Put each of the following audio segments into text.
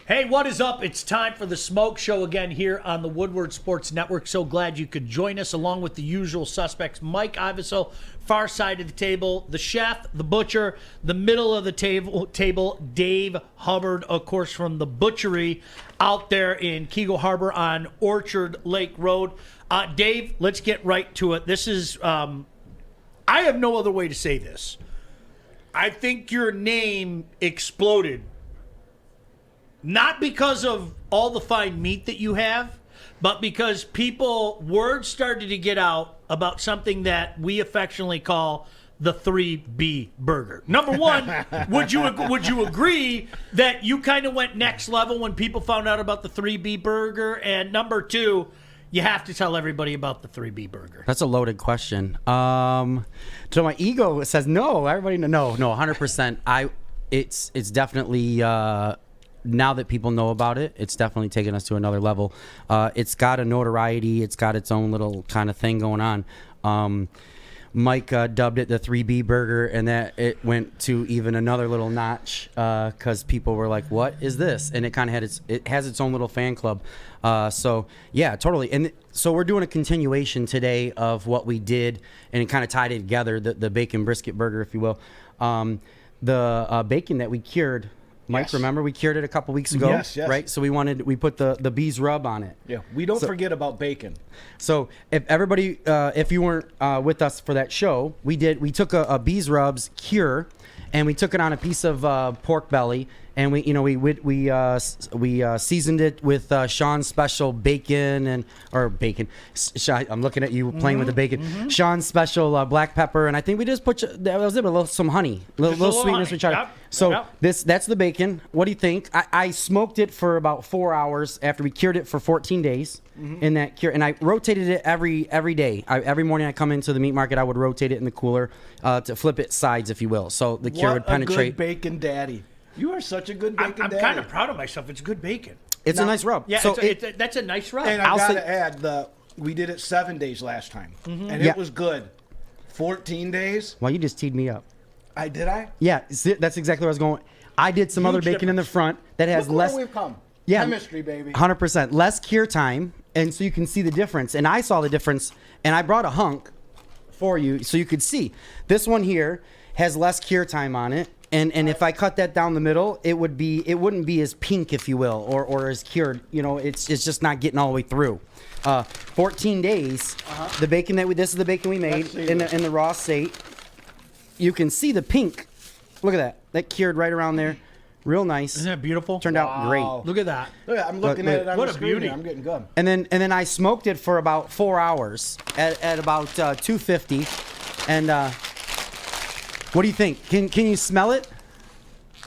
Hey, what is up? It's time for the Smoke Show again here on the Woodward Sports Network. So glad you could join us along with the usual suspects. Mike Iveso, far side of the table, the chef, the butcher, the middle of the table, Dave Hubbard, of course, from the butchery out there in Keego Harbor on Orchard Lake Road. Dave, let's get right to it. This is, I have no other way to say this. I think your name exploded. Not because of all the fine meat that you have, but because word started to get out about something that we affectionately call the 3B burger. Number one, would you agree that you kind of went next level when people found out about the 3B burger? And number two, you have to tell everybody about the 3B burger. That's a loaded question. So my ego says no. Everybody no, 100%. It's definitely. Now that people know about it, it's definitely taken us to another level. It's got a notoriety. It's got its own little kind of thing going on. Mike dubbed it the 3B burger, and that it went to even another little notch because people were like, "What is this?" And it kind of has its own little fan club. So yeah, totally. And so we're doing a continuation today of what we did, and it kind of tied it together. The bacon brisket burger, if you will. The bacon that we cured. Mike, yes. Remember we cured it a couple weeks ago? Yes. Right? So we put the bees rub on it. Yeah, we don't forget about bacon. So if you weren't with us for that show, we took a bees rubs cure, and we took it on a piece of pork belly, and we seasoned it with Sean's special bacon I'm looking at you playing with the bacon. Mm-hmm. Sean's special black pepper, and I think we just put some honey, little sweetness. We tried. Yep. So yep. That's the bacon. What do you think? I smoked it for about 4 hours after we cured it for 14 days in that cure, and I rotated it every day. Every morning I come into the meat market, I would rotate it in the cooler to flip it sides, if you will, so the cure would penetrate. What a good bacon daddy. You are such a good bacon daddy. I'm kind of proud of myself. It's good bacon. It's a nice rub. Yeah, so that's a nice rub. And I got to add, we did it 7 days last time, and it was good. 14 days? Well, you just teed me up. Did I? Yeah, that's exactly where I was going. I did some other bacon in the front that has Look less. Where we've come. Yeah, chemistry, baby. 100% less cure time, and so you can see the difference. And I saw the difference, and I brought a hunk for you so you could see. This one here has less cure time on it. And if I cut that down the middle, it wouldn't be as pink, if you will, or as cured. You know, it's just not getting all the way through. 14 days. The bacon this is the bacon we made in the raw state. You can see the pink. Look at that. That cured right around there. Real nice. Isn't that beautiful? Turned out great. Look at that. Look, I'm looking at it on what the a screen. beauty. I'm getting good. And then I smoked it for about 4 hours at about 250. And what do you think? Can you smell it?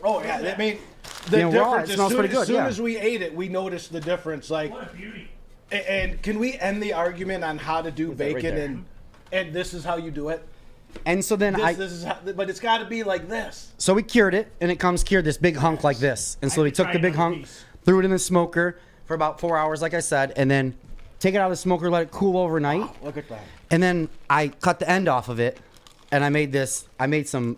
Oh yeah, I mean the difference. Raw, it smells pretty good. As soon as we ate it, we noticed the difference. Like, What a beauty. And can we end the argument on how to do bacon and this is how you do it? And so then this is how, but it's got to be like this. So we cured it, and it comes cured this big hunk like this. And so we took the big hunk, threw it in the smoker for about 4 hours, like I said, and then take it out of the smoker, let it cool overnight. Wow, look at that. And then I cut the end off of it, and I made some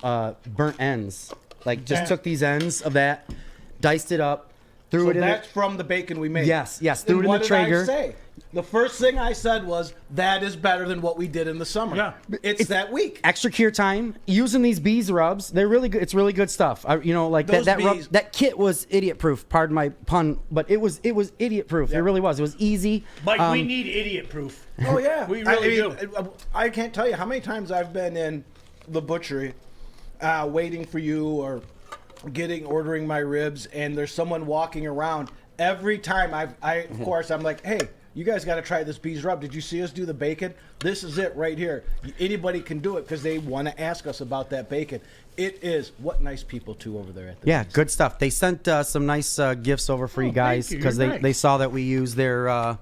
burnt ends. Like, just took these ends of that, diced it up, threw it in. So that's from the bacon we made. Yes, threw it in the Traeger. What did I say? The first thing I said was, that is better than what we did in the summer. Yeah. It's that week. Extra cure time. Using these bees rubs, they're really good. It's really good stuff. That kit was idiot proof. Pardon my pun, but it was idiot proof. It really was. It was easy. Mike, we need idiot proof. Oh yeah, we really do. I can't tell you how many times I've been in the butchery, waiting for you or ordering my ribs, and there's someone walking around. Every time of course I'm like, hey, you guys got to try this bees rub. Did you see us do the bacon? This is it right here. Anybody can do it because they want to ask us about that bacon. It is. What nice people, too, over there at the bees. Good stuff. They sent some nice gifts over for you guys because they saw that we use their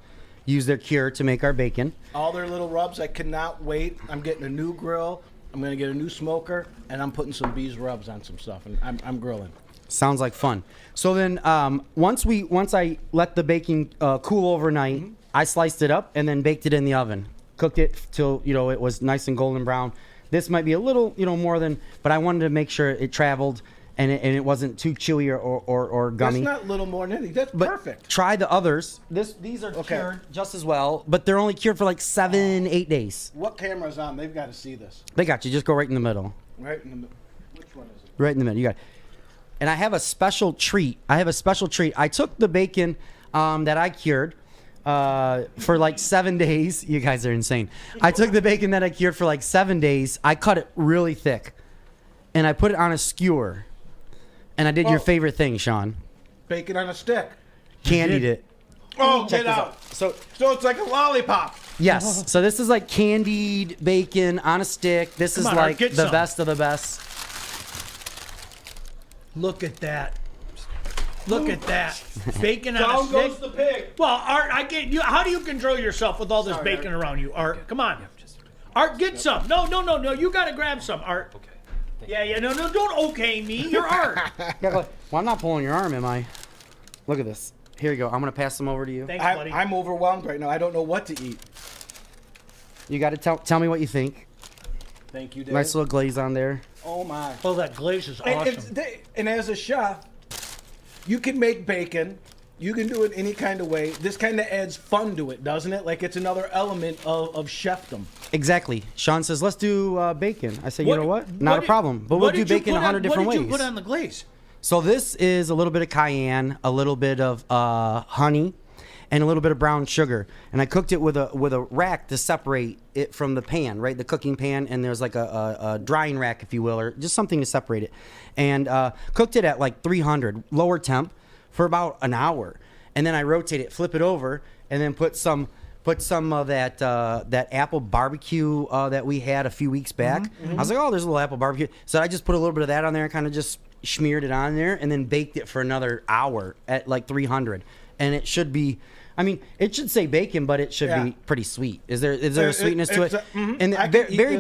cure to make our bacon. All their little rubs. I cannot wait. I'm getting a new grill. I'm going to get a new smoker, and I'm putting some bees rubs on some stuff, and I'm grilling. Sounds like fun. So then once I let the bacon cool overnight, I sliced it up and then baked it in the oven. Cooked it till it was nice and golden brown. This might be a little more than, but I wanted to make sure it traveled and it wasn't too chewy or gummy. That's not little more nitty. That's But perfect. try the others. These are cured just as well, but they're only cured for like 7-8 days. What camera's on? They've got to see this. They got you. Just go right in the middle. Right in the middle. Which one is it? Right in the middle. You got it. And I have a special treat. I took the bacon that I cured for like 7 days. You guys are insane. I took the bacon that I cured for like 7 days. I cut it really thick, and I put it on a skewer. And I did your favorite thing, Sean. Bacon on a stick. Candied it. Oh, Check get this out. So So it's like a lollipop. yes. So this is like candied bacon on a stick. This is on, Art, like get the some. best of the best. Look at that. Look at that. Bacon on a Down stick. goes the pig. Well, Art, I get you. How do you control yourself with all this bacon around you, Art? Come on. Art, get some. No. You got to grab some, Art. Okay. Yeah. No. Don't okay me. You're Art. Well, I'm not pulling your arm, am I? Look at this. Here you go. I'm gonna pass them over to you. Thanks, buddy. I'm overwhelmed right now. I don't know what to eat. You got to tell me what you think. Thank you, Dave. Nice little glaze on there. Oh, my. Oh, that glaze is awesome. And as a chef, you can make bacon. You can do it any kind of way. This kind of adds fun to it, doesn't it? Like it's another element of chefdom. Exactly. Sean says, let's do bacon. I say, you know what? Not a did- problem. But we'll what do did you bacon put 100 different What did ways. you put on the glaze? So this is a little bit of cayenne, a little bit of honey, and a little bit of brown sugar. And I cooked it with a rack to separate it from the pan, right? The cooking pan, and there's like a drying rack, if you will, or just something to separate it. And cooked it at like 300, lower temp, for about an hour. And then I rotate it, flip it over, and then put some of that apple barbecue that we had a few weeks back. I was like, oh, there's a little apple barbecue. So I just put a little bit of that on there and kind of just smeared it on there and then baked it for another hour at like 300. And it should be, I mean, it should say bacon, but it should be pretty sweet. Is there a sweetness to it? And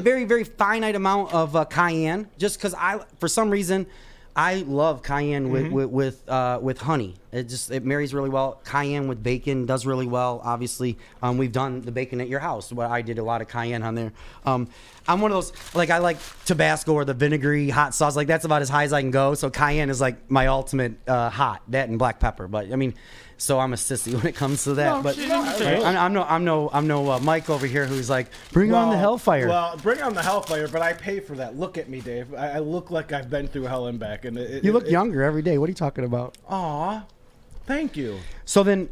very finite amount of cayenne, just because for some reason, I love cayenne with honey. It marries really well. Cayenne with bacon does really well. Obviously, we've done the bacon at your house. But I did a lot of cayenne on there. I'm one of those, like, I like Tabasco or the vinegary hot sauce. Like, that's about as high as I can go. So cayenne is like my ultimate hot. That and black pepper. But I mean, so I'm a sissy when it comes to that. I'm no Mike over here who's like, bring on the hellfire. Well, bring on the hellfire, but I pay for that. Look at me, Dave. I look like I've been through hell and back. And you look younger every day. What are you talking about? Aw, thank you. So then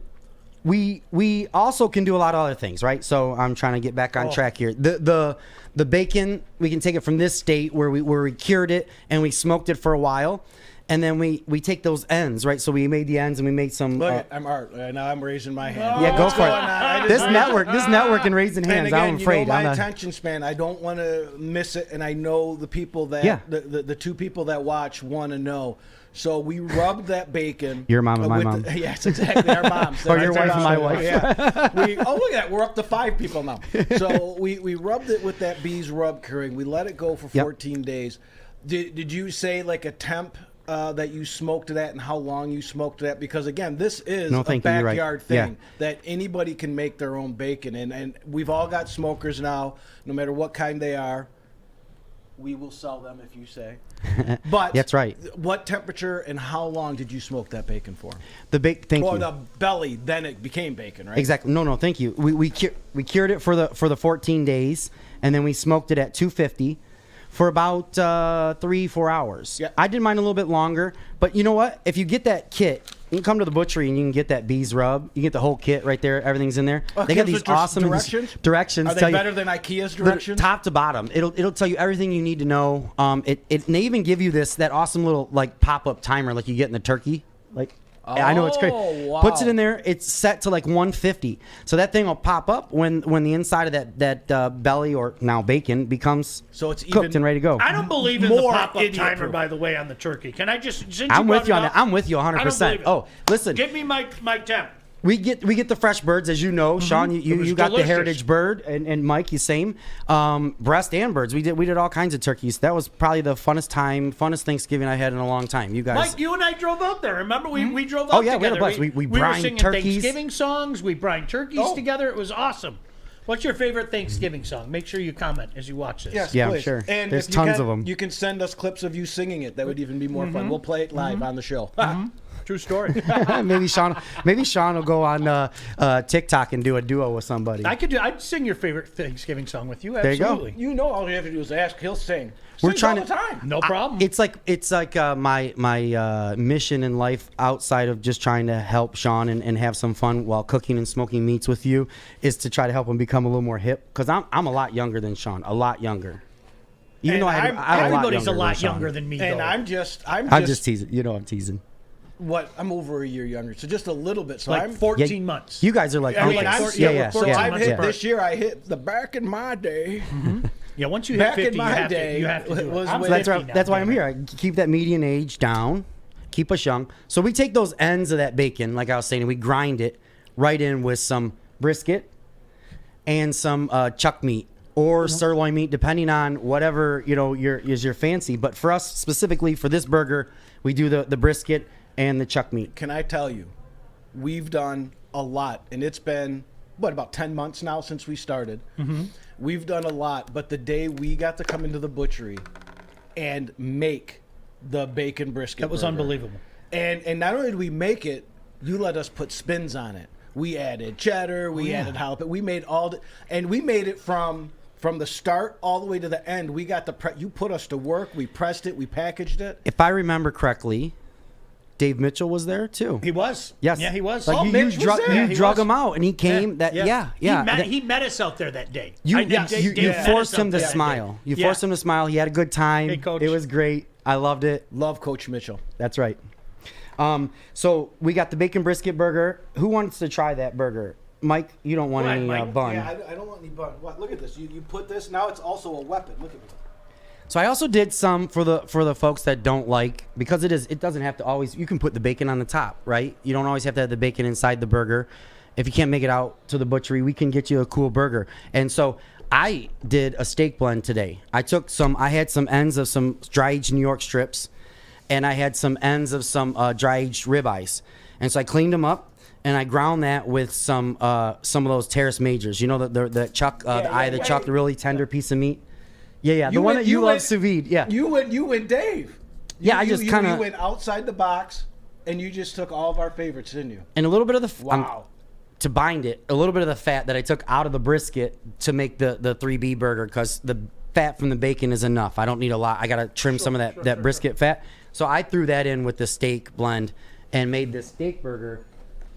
we also can do a lot of other things, right? So I'm trying to get back on track here. The bacon, we can take it from this state where we cured it and we smoked it for a while. And then we take those ends, right? So we made the ends and we made some. Look, I'm Art. Now I'm raising my hand. Yeah, go for it. This network network and raising hands. Again, I'm afraid. You know my attention span. I don't want to miss it, and I know the people that the two people that watch want to know. So we rubbed that bacon. Your mom and my mom. Yes, exactly. Our moms. Or your wife and my wife. Yeah. Look at that. We're up to 5 people now. So we rubbed it with that bees rub curing. We let it go for 14 days. Did you say like a temp? That you smoked it at and how long you smoked it at, because again, this is a backyard thing that anybody can make their own bacon, and we've all got smokers now, no matter what kind they are. We will sell them if you say. But that's right. What temperature and how long did you smoke that bacon for? Thank you. Or the belly, then it became bacon, right? Exactly. No, thank you. We cured it for the 14 days, and then we smoked it at 250. For about 3-4 hours. Yeah. I did mine a little bit longer, but you know what? If you get that kit, you can come to the butchery and you can get that bees rub. You get the whole kit right there. Everything's in there. They got these awesome directions. Are they better than IKEA's directions? Top to bottom. It'll tell you everything you need to know. They even give you that awesome little like pop-up timer like you get in the turkey. Like, I know it's crazy. Wow. Puts it in there. It's set to like 150. So that thing will pop up when the inside of that belly or now bacon becomes cooked and ready to go. I don't believe in the pop-up timer, by the way, on the turkey. Can I just? I'm with you on that. I'm with you 100%. Oh, listen. Give me my temp. We get the fresh birds, as you know, Sean. You got the heritage bird, and Mike, you same. Breast and birds. We did all kinds of turkeys. That was probably the funnest Thanksgiving I had in a long time. You guys, Mike, you and I drove out there. Remember, we drove out together. We had a blast. We were brined singing turkeys. Thanksgiving songs. We brined turkeys together. It was awesome. What's your favorite Thanksgiving song? Make sure you comment as you watch this. Yes, Yeah, I'm please. sure. And There's if tons you of 'em. You can send us clips of you singing it. That would even be more fun. We'll play it live on the show. True story. maybe Sean will go on TikTok and do a duo with somebody. I'd sing your favorite Thanksgiving song with you. you go. Absolutely. You know, all you have to do is ask. He'll sing. We're Sings trying all the time. No problem. It's like my mission in life outside of just trying to help Sean and have some fun while cooking and smoking meats with you is to try to help him become a little more hip, because I'm a lot younger than Sean, a lot younger. Even And though I'm Everybody's a a lot lot younger than me, And though. I'm just teasing. You know I'm teasing. what? I'm over a year younger, so just a little bit. So like I'm 14 months. You guys are like I mean, uncles. I'm, four- yeah, yeah, yeah, we're 14 yeah. So I've months hit apart. this year. I hit the back in my day. Yeah, once you hit Back 50, in my day you have to do it. was I'm when- That's 50 right. now, That's why damn I'm it. here. I keep that median age down, keep us young. So we take those ends of that bacon, like I was saying, and we grind it right in with some brisket and some chuck meat or sirloin meat, depending on whatever is your fancy. But for us specifically for this burger, we do the brisket and the chuck meat. Can I tell you, we've done a lot, and it's been about 10 months now since we started. We've done a lot, but the day we got to come into the butchery and make the bacon brisket, That was burger, unbelievable. And not only did we make it, you let us put spins on it. We added cheddar, we added jalapeno, we made and we made it from the start all the way to the end. We got you put us to work. We pressed it, we packaged it. If I remember correctly, Dave Mitchell was there too. He was. Yes. Yeah, he was. Like Oh, you Mitch was drug, there. you He drug was. him out, and he came. Yeah. He met us out there that day. You Dave you met forced us out him to there that smile. day. You Yeah. forced him to smile. He had a good time. Hey, Coach. It was great. I loved it. Love Coach Mitchell. That's right. So we got the bacon brisket burger. Who wants to try that burger? Mike, you don't want Go ahead, any Mike. bun. Yeah, I don't want any bun. What? Look at this. You put this. Now it's also a weapon. Look at this. So I also did some for the folks that don't like, because it doesn't have to always, you can put the bacon on the top, right? You don't always have to have the bacon inside the burger. If you can't make it out to the butchery, we can get you a cool burger. And so I did a steak blend today. I had some ends of some dry aged New York strips, and I had some ends of some dry aged ribeyes. And so I cleaned them up, and I ground that with some of those Terrace Majors. You know, the chuck, the eye of the chuck, the really tender piece of meat. Yeah, the one that you love, sous vide. Yeah. You went Dave. Yeah, I just kinda- You went outside the box, and you just took all of our favorites, didn't you? And a little bit of the Wow. to bind it, a little bit of the fat that I took out of the brisket to make the 3B burger, because the fat from the bacon is enough. I don't need a lot. I gotta trim some of that brisket fat. So I threw that in with the steak blend and made this steak burger.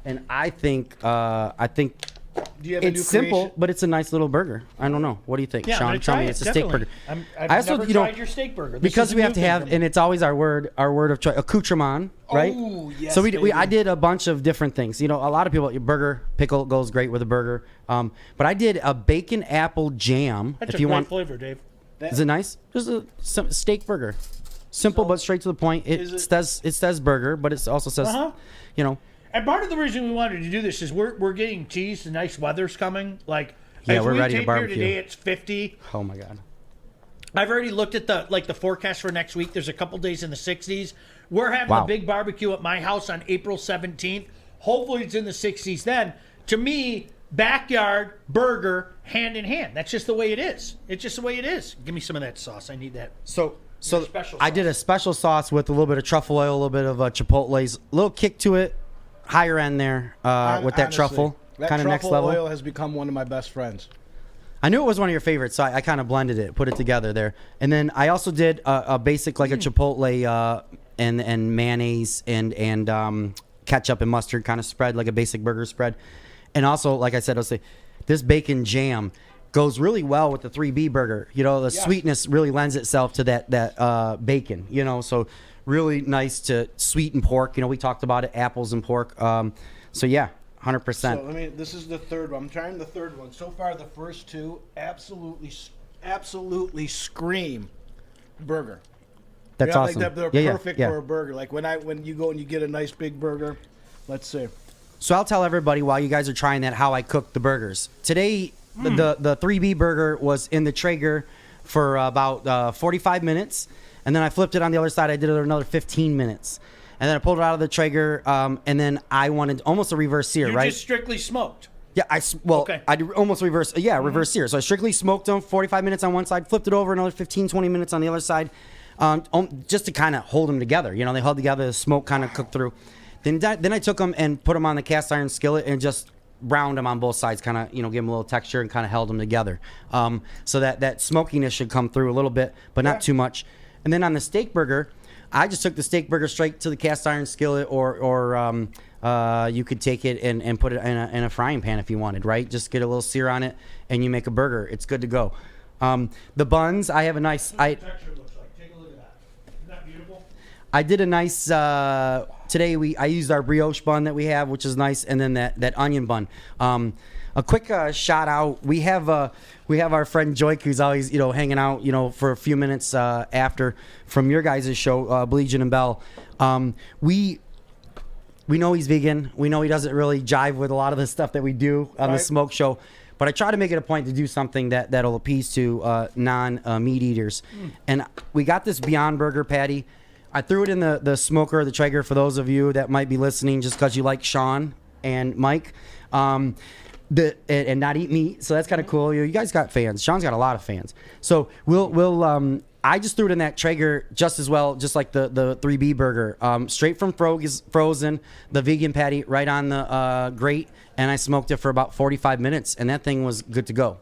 And I think Do you have a new it's simple, creation? but it's a nice little burger. I don't know. What do you think, Yeah, I'm Sean? gonna Tell try me it, it's a steak definitely. burger. I've I also, never you know, tried your steak burger. This because is a we new have to thing have, for me. and it's always our word of choice, accoutrement, right? Oh, yes, So baby. I did a bunch of different things. You know, a lot of people, burger pickle goes great with a burger. But I did a bacon apple jam. That's if a you great want, flavor, Dave. is it nice? Just some steak burger, simple but straight to the point. It says burger, but it also says, you know. And part of the reason we wanted to do this is we're getting teased. The nice weather's coming. Like, Yeah, as we're we ready to tape barbecue. Here today, it's 50. Oh my God. I've already looked at the forecast for next week. There's a couple days in the 60s. We're having Wow. a big barbecue at my house on April 17th. Hopefully it's in the 60s then. To me, backyard burger hand in hand. That's just the way it is. It's just the way it is. Give me some of that sauce. I need that. So special I did a special sauce with a little bit of truffle oil, a little bit of chipotle's, a little kick to it, higher end there with that Honestly, truffle, that kind of next truffle level. oil has become one of my best friends. I knew it was one of your favorites, so I kind of blended it, put it together there. And then I also did a basic, like a chipotle and mayonnaise and ketchup and mustard kind of spread, like a basic burger spread. And also, like I said, I'll say this bacon jam goes really well with the 3B burger. You know, the sweetness really lends itself to that bacon, you know, so really nice to sweeten pork. You know, we talked about it, apples and pork. So yeah, 100%. So this is the third one. I'm trying the third one. So far, the first two absolutely scream burger. That's Yeah, awesome. Like they're Yeah, perfect yeah. for a burger. Like when you go and you get a nice big burger. Let's see. So I'll tell everybody while you guys are trying that how I cook the burgers. Today, the 3B burger was in the Traeger for about 45 minutes. And then I flipped it on the other side. I did it another 15 minutes. And then I pulled it out of the Traeger. And then I wanted almost a reverse sear, You right? just strictly smoked. Yeah, Okay. I did almost reverse. Yeah, reverse sear. So I strictly smoked them 45 minutes on one side, flipped it over another 15, 20 minutes on the other side, just to kind of hold them together. You know, they held together, the smoke kind of cooked through. Then I took them and put them on the cast iron skillet and just browned them on both sides, kind of, you know, give them a little texture and kind of held them together. So that smokiness should come through a little bit, but not too much. And then on the steak burger, I just took the steak burger straight to the cast iron skillet, or you could take it and put it in a frying pan if you wanted, right? Just get a little sear on it, and you make a burger. It's good to go. The buns, I have a nice. What the texture looks like. Take a look at that. Isn't that beautiful? I did a nice today. I used our brioche bun that we have, which is nice, and then that onion bun. A quick shout out. We have our friend Joik, who's always hanging out for a few minutes after from your guys' show, Baligian and Bell. We know he's vegan. We know he doesn't really jive with a lot of the stuff that we do on the smoke show. But I try to make it a point to do something that'll appease to non-meat eaters. And we got this Beyond Burger patty. I threw it in the smoker, the Traeger, for those of you that might be listening just because you like Sean and Mike. And not eat meat. So that's kind of cool. You guys got fans. Sean's got a lot of fans. So I just threw it in that Traeger just as well, just like the 3B burger. Straight from frozen, the vegan patty right on the grate, and I smoked it for about 45 minutes, and that thing was good to go.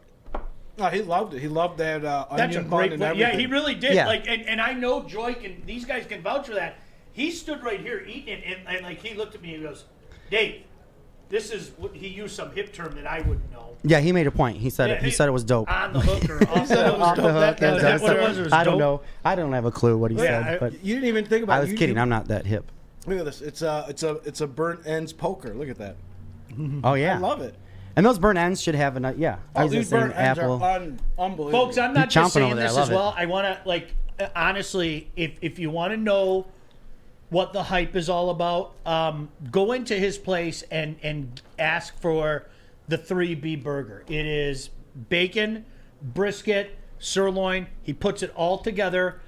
Oh, he loved it. He loved that That's a onion bun great and point. everything. Yeah, he really did. Yeah. Like, and I know Joik and these guys can vouch for that. He stood right here eating it, and like he looked at me and goes, "Dave, this is," he used some hip term that I wouldn't know. Yeah, he made a point. He said he said it was dope. On the hook or off the hook. Off the hook. Is that what it was? Or was I don't dope? know. I don't have a clue what he said, but You didn't even think about it. I was kidding. I'm not that hip. Look at this. It's a burnt ends poker. Look at that. Oh yeah, I love it. And those burnt ends should have a I Oh, was these just saying burnt ends apple. are unbelievable. Folks, I'm not You're just chomping saying over there. this I as love well. I want to, honestly, if you want to know what the hype is all about, go into his place and ask for the 3B burger. It is bacon, brisket, sirloin. He puts it all together.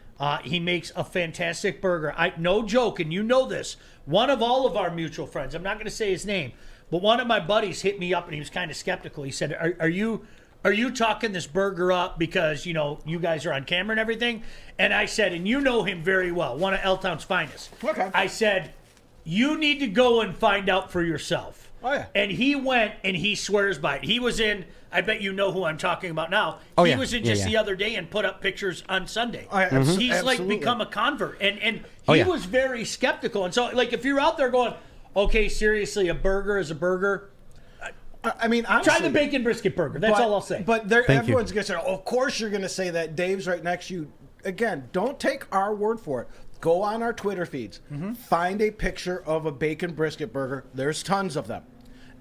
He makes a fantastic burger. No joke, and you know this. One of all of our mutual friends, I'm not going to say his name, but one of my buddies hit me up and he was kind of skeptical. He said, Are you talking this burger up because, you guys are on camera and everything? And I said, and you know him very well, one of L-Town's finest. Okay. I said, you need to go and find out for yourself. Oh, yeah. And he went and he swears by it. He was in, I bet you know who I'm talking about now. Oh, he yeah. was in Yeah, just yeah. the other day and put up pictures on Sunday. Oh, yeah, He's like absolutely. become a convert. And he Oh, yeah. was very skeptical. And so, like, if you're out there going, okay, seriously, a burger is a burger, I mean, honestly, try the bacon brisket burger. That's all I'll say. But Thank you. everyone's going to say, of course you're going to say that. Dave's right next to you. Again, don't take our word for it. Go on our Twitter feeds. Find a picture of a bacon brisket burger. There's tons of them.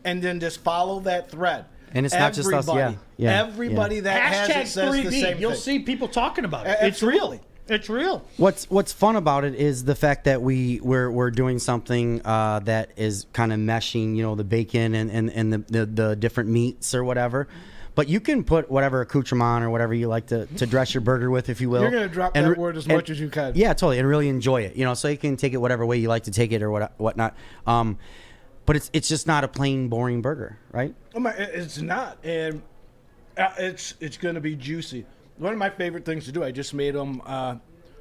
And then just follow that thread. And it's not just us, yeah. Everybody that has Hashtag it says 3B. the same You'll thing. see people talking about it. Absolutely. It's real. It's real. What's fun about it is the fact that we're doing something that is kind of meshing, the bacon and the different meats or whatever. But you can put whatever accoutrement or whatever you like to dress your burger with, if you will. You're going to drop that word as much as you can. Yeah, totally, and really enjoy it. So you can take it whatever way you like to take it or whatnot. But it's just not a plain boring burger, right? Oh my, it's not, and it's going to be juicy. One of my favorite things to do. I just made them.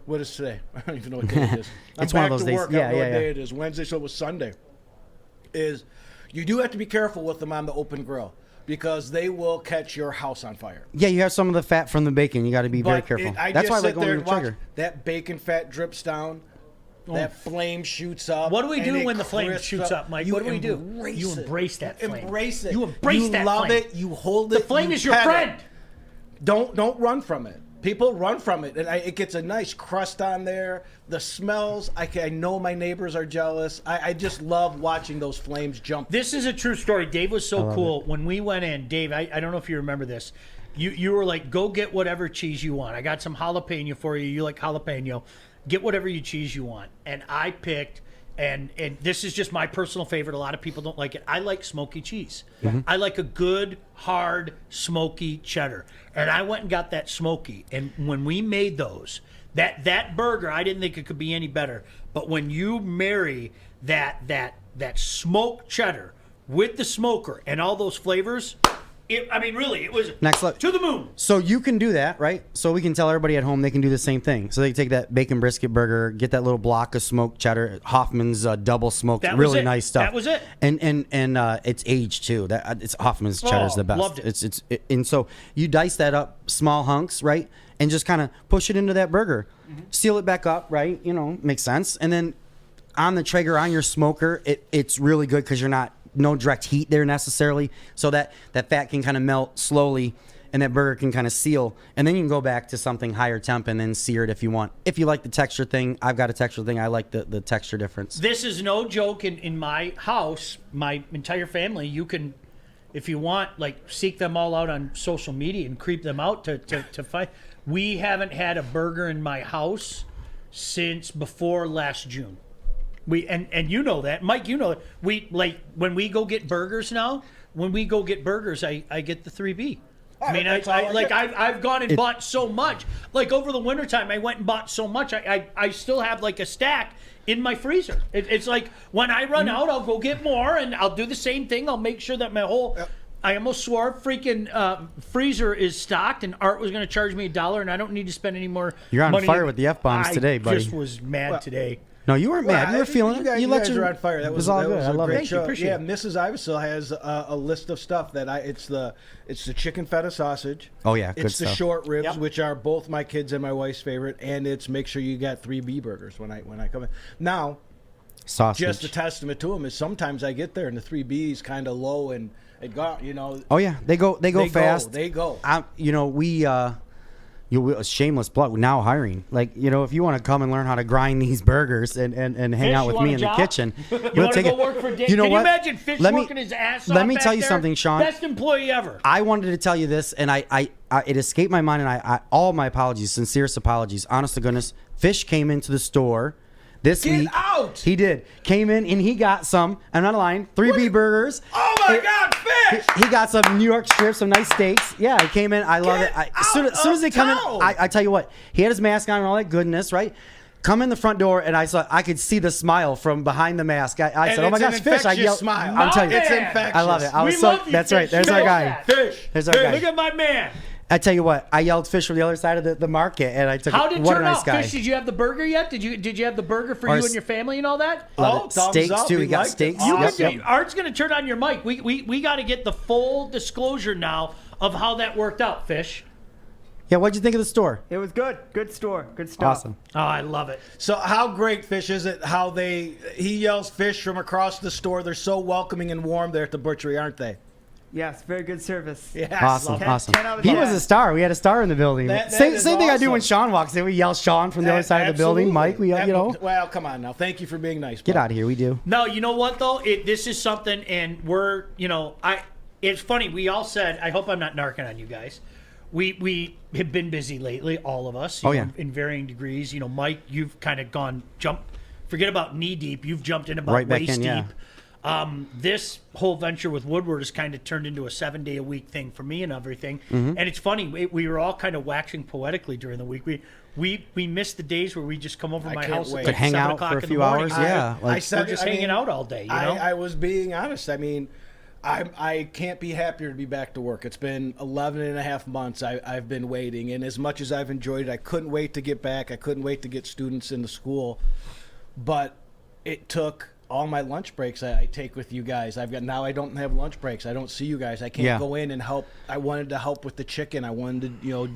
What is today? I don't even know what day it is. It's I'm one of back those to days. work. Yeah, I don't know yeah, what yeah. day it is. Wednesday, so it was Sunday. Is you do have to be careful with them on the open grill because they will catch your house on fire. Yeah, you have some of the fat from the bacon. You got to be very careful. That's why I like going to the watch. trigger. That bacon fat drips down. That flame shoots up. What do we and do it when the flame crisps shoots up, Mike? You What do we do? embrace You it. embrace that flame. Embrace it. You embrace that love flame. it. You hold it. The flame you is your pet friend. it. Don't run from it. People run from it, and it gets a nice crust on there. The smells. I know my neighbors are jealous. I just love watching those flames jump. This is a true story. Dave was so cool. When we went in, Dave, I don't know if you remember this. You were like, go get whatever cheese you want. I got some jalapeno for you. You like jalapeno. Get whatever cheese you want. And I picked, and this is just my personal favorite. A lot of people don't like it. I like smoky cheese. I like a good, hard, smoky cheddar. And I went and got that smoky. And when we made those, that burger, I didn't think it could be any better. But when you marry that smoked cheddar with the smoker and all those flavors. Really, it was Next level. to the moon. So you can do that, right? So we can tell everybody at home they can do the same thing. So they can take that bacon brisket burger, get that little block of smoked cheddar, Hoffman's double smoked, That was really it. nice stuff. That was it. And it's aged too. That it's Hoffman's cheddar's the best. Loved it. And so you dice that up small hunks, right? And just kind of push it into that burger, seal it back up, right? Makes sense. And then on the Traeger, on your smoker, it's really good because you're not. No direct heat there necessarily, so that fat can kind of melt slowly and that burger can kind of seal, and then you can go back to something higher temp and then sear it if you want. If you like the texture thing, I've got a texture thing. I like the texture difference. This is no joke. In my house, my entire family, you can, if you want, like seek them all out on social media and creep them out to find. We haven't had a burger in my house since before last June. And you know that, Mike. You know it. We like when we go get burgers now. When we go get burgers, I get the 3B. I've gone and bought so much. Like over the wintertime, I went and bought so much. I still have like a stack in my freezer. It's like when I run out, I'll go get more, and I'll do the same thing. I'll make sure that my whole. I almost swore freaking freezer is stocked, and Art was going to charge me $1, and I don't need to spend any more. You're on money. fire with the F-bombs today, buddy. I just was mad today. No, you weren't mad. You were feeling it. You let guys are on fire. That was all that good. was I a love great it. show. Appreciate it. Mrs. Iversil has a list of stuff that it's the chicken feta sausage. Oh, yeah, good it's the stuff. short ribs, Yep. which are both my kids and my wife's favorite, and it's make sure you got 3B burgers when I come in. Now, Sausage. just a testament to them is sometimes I get there and the . is kind of low and it got Oh yeah, they go fast. They go. Shameless plug. Now hiring, if you want to come and learn how to grind these burgers and hang Fish, out you with want me a in job? the kitchen, You want to go work for Dave? You know Can what? you imagine Fish working his ass off? Let me back tell you there? something, Sean. Best employee ever. I wanted to tell you this, and I it escaped my mind, and I all my apologies, sincerest apologies, honest to goodness. Fish came into the store this Get week. out! He did. Came in and he got some. I'm not lying. 3B burgers. Oh my God, Fish! He got some New York strips, some nice steaks. Yeah, he came in. I love Get it. As soon as they come in, town! I tell you what, he had his mask on and all that goodness, right? Come in the front door, and I could see the smile from behind the mask. I said, "Oh my it's an gosh, Fish!" I infectious yelled. smile. I'm telling you, It's infectious. I love it. I was We so. love you, That's Fish. right. There's You our know guy. that. Fish! There's our guy. Look at my man. I tell you what, I yelled Fish from the other side of the market, and I took. How did it what turn a nice out? guy. Fish, did you have the burger yet? Did you have the burger for Or you s- and your family and all that? Love it. thumbs Steaks up. too. We We got liked it. steaks. You Yep, could- yep. Art's going to turn on your mic. We got to get the full disclosure now of how that worked out, Fish. Yeah, what'd you think of the store? It was good. Good store. Good stuff. Awesome. Oh, I love it. So how great, Fish, is it how he yells Fish from across the store. They're so welcoming and warm there at the butchery, aren't they? Yes, very good service. Yes. Awesome, 10 awesome. 10 out of He 10. was a star. We had a star in the building. That same is thing I do awesome. when Sean walks in. We yell Sean from the other side of the building. Mike, we Well, come on now. Thank you for being nice. get bud. out of here. We do. No, you know what though? This is something, and we're it's funny. We all said, I hope I'm not narking on you guys. We have been busy lately, all of us. you Oh, know, yeah. in varying degrees. Mike, you've kind of forget about knee deep. You've jumped in about Right back waist in, yeah. deep. This whole venture with Woodward has kind of turned into a 7-day-a-week thing for me and everything. Mm-hmm. And it's funny. We were all kind of waxing poetically during the week. We missed the days where we just come over to my can't house wait. at Could like hang 7 out o'clock for a in the few morning. hours. Yeah, I said We're just hanging out all day. I was being honest. I mean, I can't be happier to be back to work. It's been 11 and a half months I've been waiting, and as much as I've enjoyed it, I couldn't wait to get back. I couldn't wait to get students into school, but it took all my lunch breaks I take with you guys. I don't have lunch breaks. I don't see you guys. I can't go in and help. I wanted to help with the chicken. I wanted to,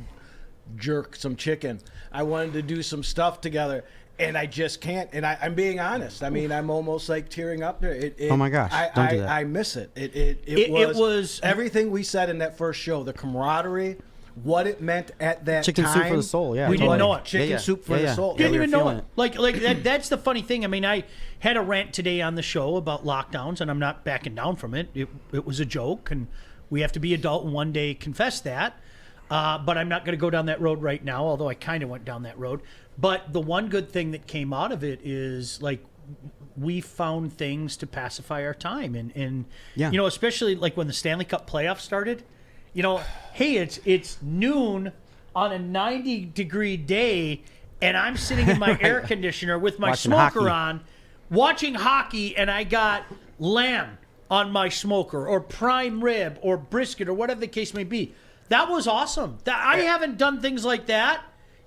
jerk some chicken. I wanted to do some stuff together. And I just can't. And I'm being honest. I mean, I'm almost like tearing up there. Oh my gosh, don't do that. I miss it. It was everything we said in that first show. The camaraderie, what it meant at that Chicken time. soup for the soul. Yeah, We didn't know it. Chicken Yeah, yeah. soup for Yeah, the yeah. soul. Yeah, Didn't we were even know feeling it. Like that. That's the funny thing. I mean, I had a rant today on the show about lockdowns, and I'm not backing down from it. It was a joke, and we have to be adult and one day confess that. But I'm not going to go down that road right now, although I kind of went down that road. But the one good thing that came out of it is like we found things to pacify our time, and Yeah. especially like when the Stanley Cup playoffs started. Hey, it's noon on a 90-degree day, and I'm sitting in my air conditioner with my Watching smoker hockey. on, watching hockey, and I got lamb on my smoker, or prime rib, or brisket, or whatever the case may be. That was awesome. I haven't done things like that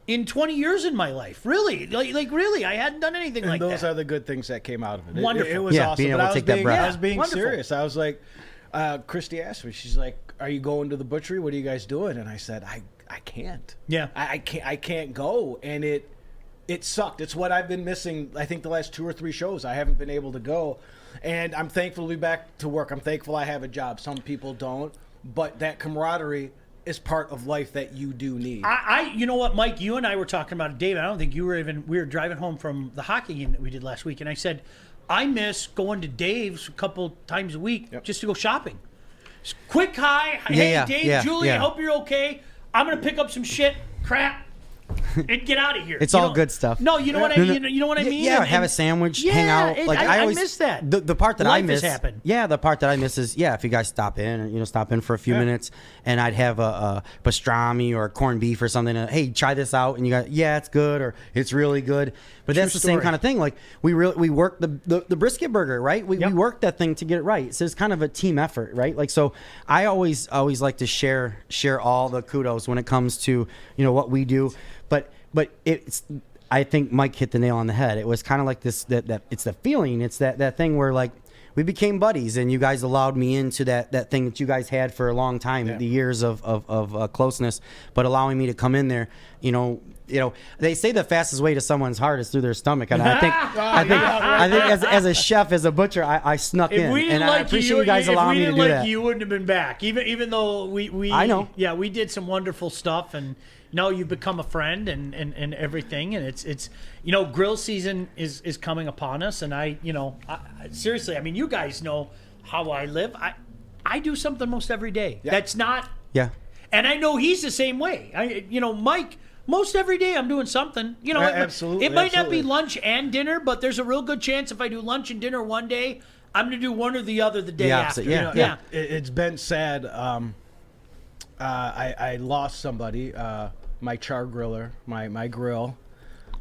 in 20 years in my life. Really, like really, I hadn't done anything And like those that. are the good things that came out of it. Wonderful. It was Yeah, awesome. being But able to take that breath. I was being Wonderful. serious. I was like, Christy asked me, she's like, "Are you going to the butchery? What are you guys doing?" And I said, I can't. Yeah. I can't go. And it sucked. It's what I've been missing. I think the last 2 or 3 shows I haven't been able to go, and I'm thankful to be back to work. I'm thankful I have a job. Some people don't, but that camaraderie is part of life that you do need. You know what, Mike, you and I were talking about it, Dave. I don't think you were we were driving home from the hockey game that we did last week, and I said, I miss going to Dave's a couple times a week just to go shopping. Quick hi, hey Dave, Julie, I hope you're okay. I'm gonna pick up some crap, and get out of here. It's all good stuff. No, you know what I mean. You know what I mean. Yeah, And- have a sandwich, yeah, hang out. it- Like I always miss that. The part that I Life has miss. happened. Yeah, the part that I miss is if you guys stop in, and stop in for a few minutes, and I'd have a pastrami or a corned beef or something. And, hey, try this out, and you got it's good or it's really good. But that's the same story. kind of thing. Like we worked the brisket burger, right? We worked that thing to get it right. So it's kind of a team effort, right? Like so, I always like to share all the kudos when it comes to what we do, but it's. I think Mike hit the nail on the head. It was kind of like this that it's the feeling. It's that thing where like we became buddies, and you guys allowed me into that thing that you guys had for a long time, the years of closeness. But allowing me to come in there, they say the fastest way to someone's heart is through their stomach, and I think as a chef, as a butcher, I snuck If in, we didn't and like I appreciate you guys if allowing we me to didn't do like that. you wouldn't have been back. Even though we I know. Yeah, we did some wonderful stuff, and now you've become a friend and everything, and it's grill season is coming upon us, and I seriously, I mean, you guys know how I live. I do something most every day. Yeah. That's not Yeah. and I know he's the same way. Mike, most every day I'm doing something. Absolutely, It might not be absolutely. lunch and dinner, but there's a real good chance if I do lunch and dinner one day, I'm going to do one or the other the day The after. opposite, yeah. It's been sad. I lost somebody, my char griller, my grill.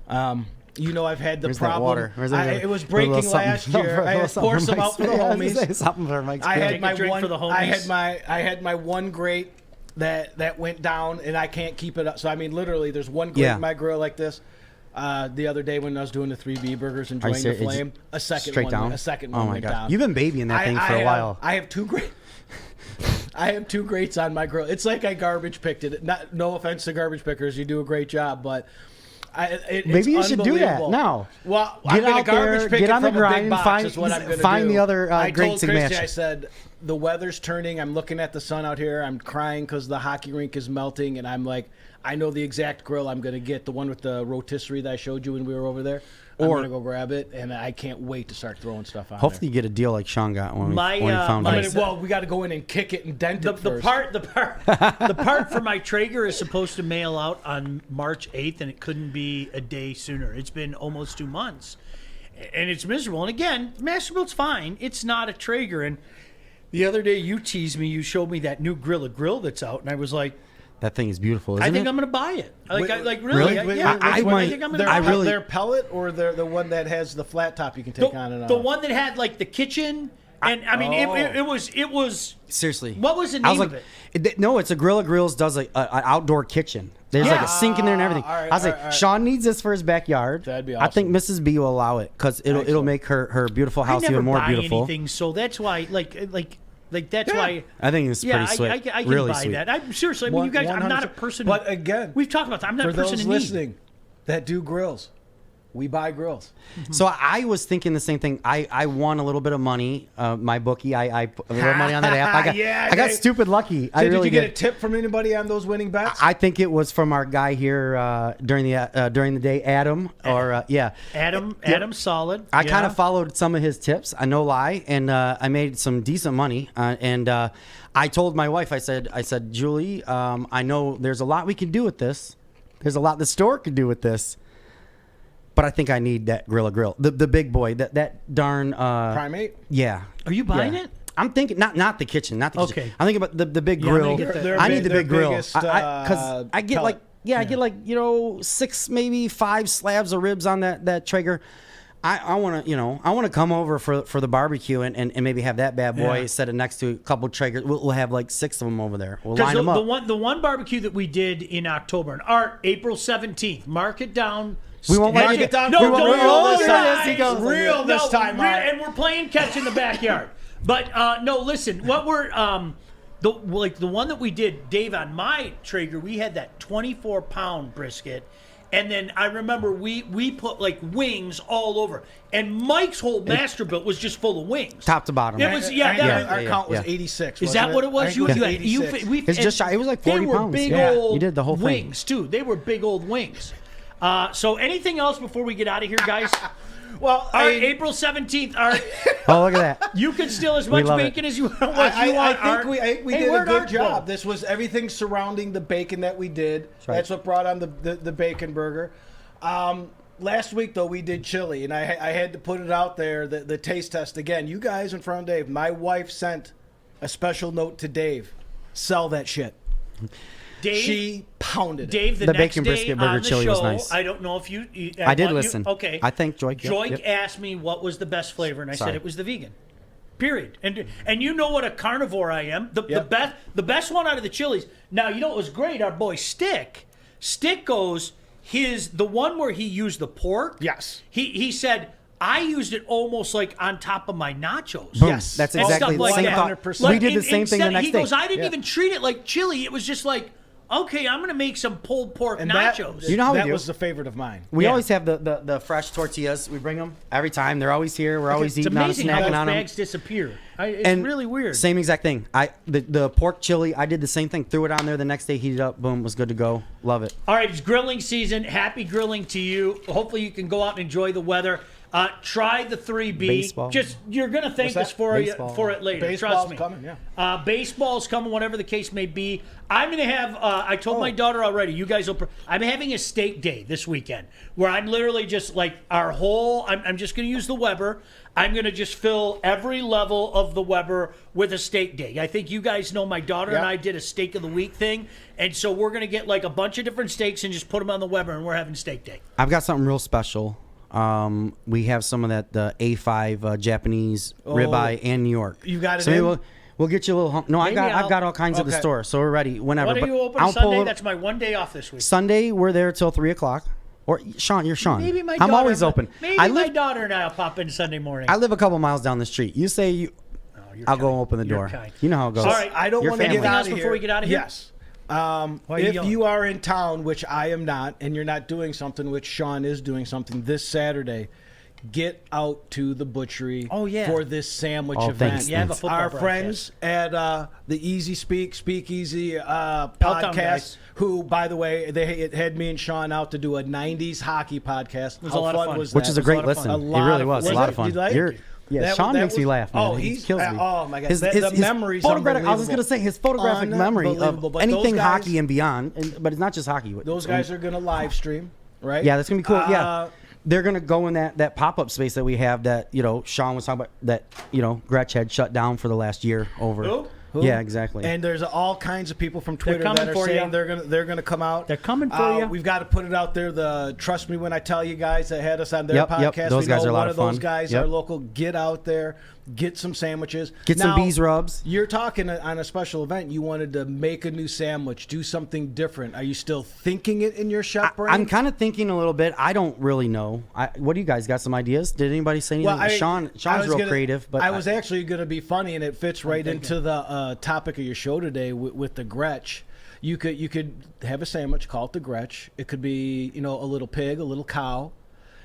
I've had the Where's that problem. water? Where's that It was a little breaking last something- year. I a had little poured something some out for the Yeah, I was gonna homies. say something for Mike's I grill. had Take a my drink one. for the I homies. had my one grate that went down, and I can't keep it up. So I mean, literally, there's one grate Yeah. in my grill like this. The other day when I was doing the 3B burgers, Are you enjoying the serious? flame, a second Straight one, down? a second Oh one my went gosh. down. You've been babying that thing for a while. I have 2 great. I have 2 grates on my grill. It's like I garbage picked it. No offense to garbage pickers, you do a great job, but Maybe you it's should do that unbelievable. now. Well, Get I'm going to out there, garbage pick get it on the from a grind, big box. find- Is what I'm going to do. find the other, I greats told to Christy, match. I said the weather's turning. I'm looking at the sun out here. I'm crying because the hockey rink is melting, and I'm like, I know the exact grill I'm going to get, the one with the rotisserie that I showed you when we were over there. I'm Or- going to go grab it, and I can't wait to start throwing stuff on Hopefully, you get a deal like Sean got when we found there. out. Well, we got to go in and kick it and dent The it first. part for my Traeger is supposed to mail out on March 8th, and it couldn't be a day sooner. It's been almost 2 months, and it's miserable. And again, Masterbuilt's fine. It's not a Traeger. And the other day, you teased me. You showed me that new grill that's out, and I was like, That thing is beautiful, isn't I think it? I'm going to buy it. Like, Wait, really? really? Yeah, I which one? might- think I'm Their, going to buy it. their pellet or the one that has the flat top you can take on and off? The one that had like the kitchen, and I mean, it was. Seriously. What was the I was name like, of it? No, it's a Grill of Grills does an outdoor kitchen. There's like a sink in there and everything. all right, I was like, all right. Sean needs this for his backyard. That'd be I think awesome. Mrs. B will allow it because it'll Excellent. make her beautiful I house never even more buy beautiful. anything, so that's why, that's why. I think it's Yeah, pretty sweet. I can really buy sweet. that. I'm seriously. I mean, you guys. I'm not a 100%. person. But again, we've talked about that. I'm not for a person those in need. listening that do grills, we buy grills. So I was thinking the same thing. I won a little bit of money. My bookie, I put a little money on that app. Yeah, I got they- stupid lucky. So did you get a tip from anybody on those winning bets? I think it was from our guy here during the day, Adam. Adam Solid. I kind of followed some of his tips. I no lie, and I made some decent money. I told my wife, I said, Julie, I know there's a lot we can do with this. There's a lot the store could do with this. But I think I need that grill, the big boy, that darn Primate? Yeah. Are you buying Yeah. it? I'm thinking not the kitchen, not the kitchen. Okay. I'm thinking about the big Yeah, I'm grill. gonna get that. I need the Their big grill biggest, because I get pellet. I get 6 maybe 5 slabs of ribs on that Traeger. I want to, I want to come over for the barbecue and maybe have that bad boy set it next to a couple Traegers. We'll have like 6 of them over there. We'll line them up. The one barbecue that we did in October, and Art, April 17th. Mark it down. We won't Mark it down. No, for don't real roll this time. He goes, Real this time, Art. And we're playing catch in the backyard. But no, listen. What we're the one that we did, Dave, on my Traeger, we had that 24-pound brisket. And then I remember we put like wings all over, and Mike's whole master built was just full of wings, top to bottom. It was Our count was 86. Is that what it was? You had 86. It's just shy. It was like 40 they were pounds. big Yeah. old You did the whole thing. wings too. They were big old wings. So anything else before we get out of here, guys? Well, All right, April 17th. All right, Oh, look at that. you can steal as much love bacon as you want. I think we Hey, did a where'd good Art job. go? This was everything surrounding the bacon that we did. right. That's what brought on the bacon burger. Last week, though, we did chili, and I had to put it out there, the taste test again. You guys in front of Dave, my wife sent a special note to Dave. Sell that shit. Dave, She pounded it. Dave, the The next bacon day brisket on burger the chili show, was nice. I don't know if you. I did want you- listen. Okay. I think Joik. Joik asked me what was the best flavor, and I said Sorry. it was the vegan. Period. And you know what a carnivore I am. The best one out of the chilies. Now you know what was great. Our boy Stick goes the one where he used the pork. Yes. He said I used it almost like on top of my nachos. Boom. Yes. That's And exactly stuff the like same that. thought. 100%. We did the same thing the instead, next he day. goes, I didn't Yeah. even treat it like chili. It was just like, okay, I'm gonna make some pulled pork And nachos. You know how we that do. was the favorite of mine. We Yeah. always have the fresh tortillas. We bring them every time. They're always here. We're always It's eating on them, amazing how snacking those on them. bags disappear. It's really weird. Same exact thing. The pork chili. I did the same thing. Threw it on there the next day. Heated up. Boom. Was good to go. Love it. All right, it's grilling season. Happy grilling to you. Hopefully you can go out and enjoy the weather. Try the 3B. Baseball. Just you're gonna thank What's us that? for it later. Baseball's Trust me. coming, yeah. Baseball's coming, whatever the case may be. I'm gonna have. I told my daughter already. You guys will. I'm having a steak day this weekend where I'm literally just like our whole. I'm just gonna use the Weber. I'm going to just fill every level of the Weber with a steak day. I think you guys know my daughter and Yeah. I did a steak of the week thing. And so we're going to get like a bunch of different steaks and just put them on the Weber, and we're having steak day. I've got something real special. We have some of that the A5 Japanese ribeye and New York. You got it So maybe in? we'll get you a little. No, Maybe I've got all kinds at the Okay. store, so we're ready whenever. When are but you open I'll Sunday? pull- That's my one day off this week. Sunday. We're there till 3:00. Or Sean, you're Sean. Maybe my I'm daughter, always open. Maybe I my live. daughter and I will pop in Sunday morning. I live a couple miles down the street. You say you. You're I'll go kind. open the You're door. kind. You know how it goes. All right, I don't Your want to family. get out else of here. before we get out of here? Yes. are you If yelling? you are in town, which I am not, and you're not doing something, which Sean is doing something this Saturday, get out to the butchery Oh, yeah. for this sandwich Oh, event. thanks, Yeah, I have a football Our broadcast. friends at the Easy Speakeasy Town podcast, guys. who, by the way, they had me and Sean out to do a 90s hockey podcast. was a lot of fun. was Which that? is a It was a great lot of listen. fun. It really was. A lot of fun. Did you like it? Yeah, Sean makes me laugh, man. Oh, He he's kills me. oh my god, His the memories. photographic. I was gonna say his photographic memory Unbelievable. of But anything those guys- hockey and beyond. But it's not just hockey. Those guys are gonna live stream, right? Yeah, that's gonna be cool. Uh, Yeah, they're gonna go in that pop up space that we have. That Sean was talking about. That Gretsch had shut down for the last year over. Who? Yeah, exactly. And there's all kinds of people from Twitter coming that are for saying you. they're gonna come out. They're coming for you. We've got to put it out there. The trust me when I tell you guys that had us on their Yep, podcast. those we guys know are a lot one of of those fun. guys Yep. are local. Get out there, get some sandwiches, Get some Now, bees rubs. You're talking on a special event. You wanted to make a new sandwich, do something different. Are you still thinking it in your shop brain? I'm kind of thinking a little bit. I don't really know. What do you guys got? Some ideas? Did anybody say anything? Sean's I was real gonna- creative, but I was actually going to be funny, and it fits right into the topic of your show today with the Gretsch. You could have a sandwich, call it the Gretsch. It could be a little pig, a little cow,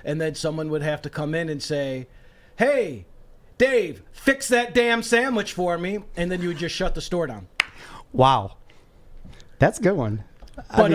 and then someone would have to come in and say, "Hey, Dave, fix that damn sandwich for me," and then you would just shut the store down. Wow, that's a good one. But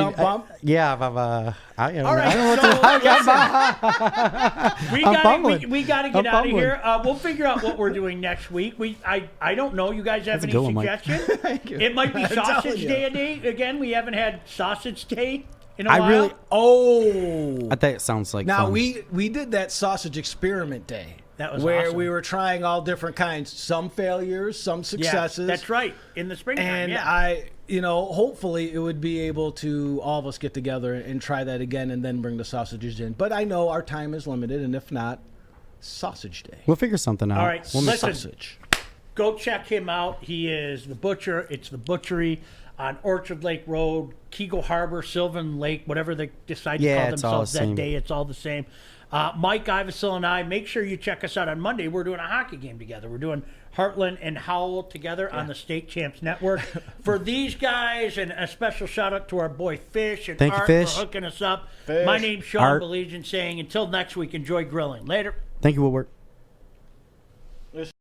yeah, I don't know. All right, I don't know so what to, listen, we I'm got fumbling. we got to I'm get out of fumbling. here. We'll figure out what we're doing next week. I don't know. You guys have That's a any good one, Mike. suggestions? It might be I'm telling sausage you. day again. We haven't had sausage day in a I while. really. Oh, I think it sounds like now fun. we did that sausage experiment day. That was where awesome. we were trying all different kinds, some failures, some Yeah, successes. that's right. In the springtime, And yeah. hopefully it would be able to all of us get together and try that again and then bring the sausages in. But I know our time is limited, and if not, Sausage Day. We'll figure something out. All right, We'll make listen. Sausage. Go check him out. He is the butcher. It's the butchery on Orchard Lake Road, Kegel Harbor, Sylvan Lake, whatever they decide to Yeah, call it's all themselves the that same. day. It's all the same. Mike Ivesil and I, make sure you check us out on Monday. We're doing a hockey game together. We're doing Heartland and Howell together on the State Champs Network. For these guys, and a special shout out to our boy Fish and Thank you, Art Fish. for hooking us up. Fish. My name's Sean Art. Baligian saying until next week, enjoy grilling. Later. Thank you, Woodward.